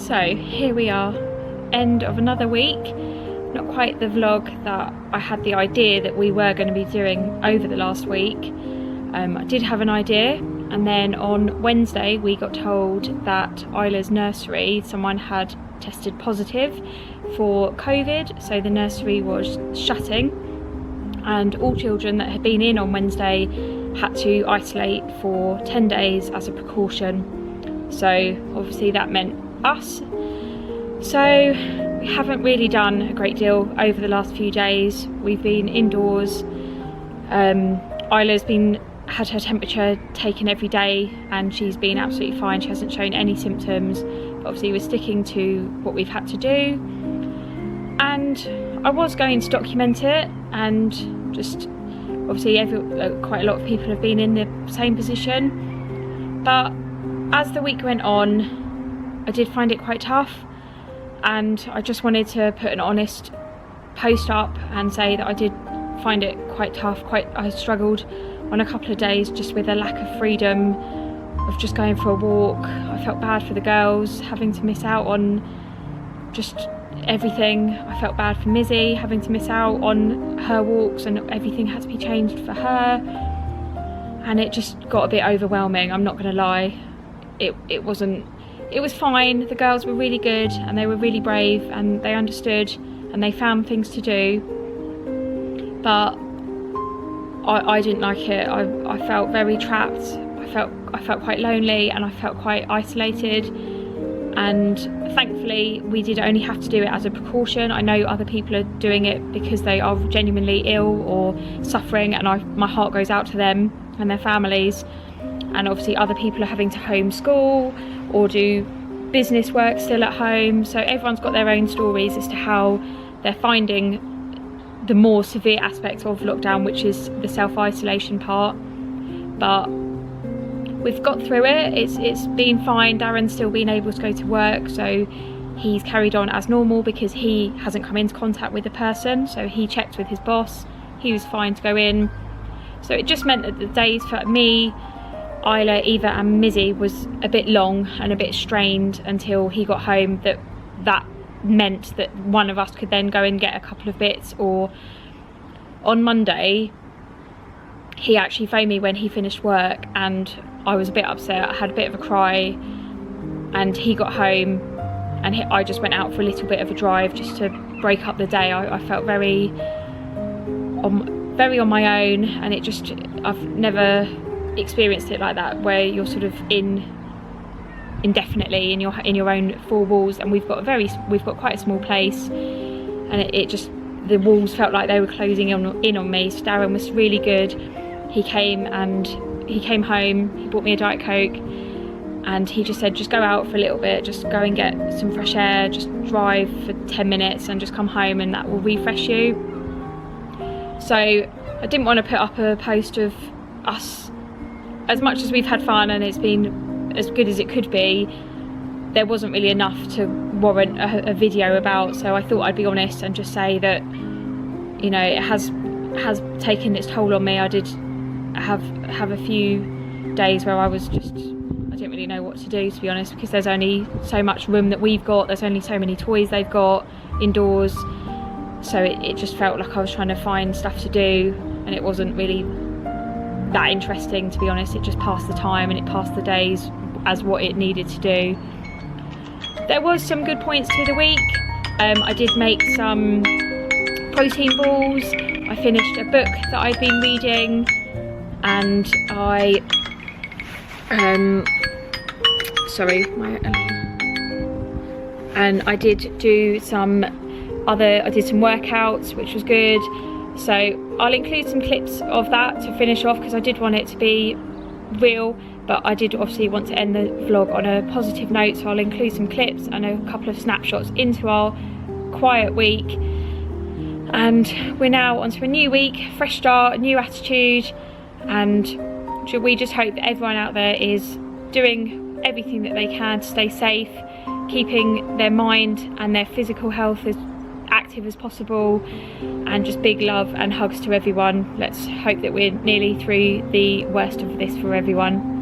So here we are, end of another week. Not quite the vlog that I had the idea that we were going to be doing over the last week. I did have an idea, and then on Wednesday we got told that Isla's nursery, someone had tested positive for COVID, so the nursery was shutting, and all children that had been in on Wednesday had to isolate for 10 days as a precaution. So obviously that meant us. So we haven't really done a great deal over the last few days. We've been indoors. Isla's had her temperature taken every day and she's been absolutely fine. She hasn't shown any symptoms, but obviously we're sticking to what we've had to do. And I was going to document it, and just obviously quite a lot of people have been in the same position, but as the week went on I did find it quite tough, and I just wanted to put an honest post up and say that I did find it quite tough. I struggled on a couple of days just with a lack of freedom of just going for a walk. I felt bad for the girls having to miss out on just everything. I felt bad for Mizzy having to miss out on her walks, and everything had to be changed for her, and it just got a bit overwhelming. I'm not gonna lie, it was fine. The girls were really good and they were really brave and they understood and they found things to do, but I didn't like it. I felt very trapped. I felt quite lonely and I felt quite isolated, and thankfully we did only have to do it as a precaution. I know other people are doing it because they are genuinely ill or suffering, and my heart goes out to them and their families. And obviously other people are having to homeschool or do business work still at home, so everyone's got their own stories as to how they're finding the more severe aspects of lockdown, which is the self-isolation part. But we've got through it. It's been fine. Darren's still been able to go to work, so he's carried on as normal because he hasn't come into contact with the person, so he checked with his boss. He was fine to go in. So it just meant that the days for me, Isla, Eva and Mizzy was a bit long and a bit strained until he got home. That meant that one of us could then go and get a couple of bits. Or on Monday he actually phoned me when he finished work, and I was a bit upset. I had a bit of a cry, and he got home and I just went out for a little bit of a drive just to break up the day. I felt very on my own, and I've never experienced it like that, where you're sort of indefinitely in your own four walls. And we've got quite a small place, and the walls felt like they were closing in on me. So Darren was really good. He came home, he bought me a Diet Coke, and he just said, just go out for a little bit, just go and get some fresh air, just drive for 10 minutes and just come home, and that will refresh you. So I didn't want to put up a post of us. As much as we've had fun and it's been as good as it could be, there wasn't really enough to warrant a video about. So I thought I'd be honest and just say that, you know, it has taken its toll on me. I did have a few days where I didn't really know what to do, to be honest, because there's only so much room that we've got. There's only so many toys they've got indoors. So it just felt like I was trying to find stuff to do, and it wasn't really that interesting, to be honest. It just passed the time and it passed the days as what it needed to do. There was some good points to the week. I did make some protein balls. I finished a book that I'd been reading, and I did do some workouts, which was good. So I'll include some clips of that to finish off, because I did want it to be real, but I did obviously want to end the vlog on a positive note. So I'll include some clips and a couple of snapshots into our quiet week. And we're now onto a new week, fresh start, a new attitude, and we just hope that everyone out there is doing everything that they can to stay safe, keeping their mind and their physical health as active as possible, and just big love and hugs to everyone. Let's hope that we're nearly through the worst of this for everyone.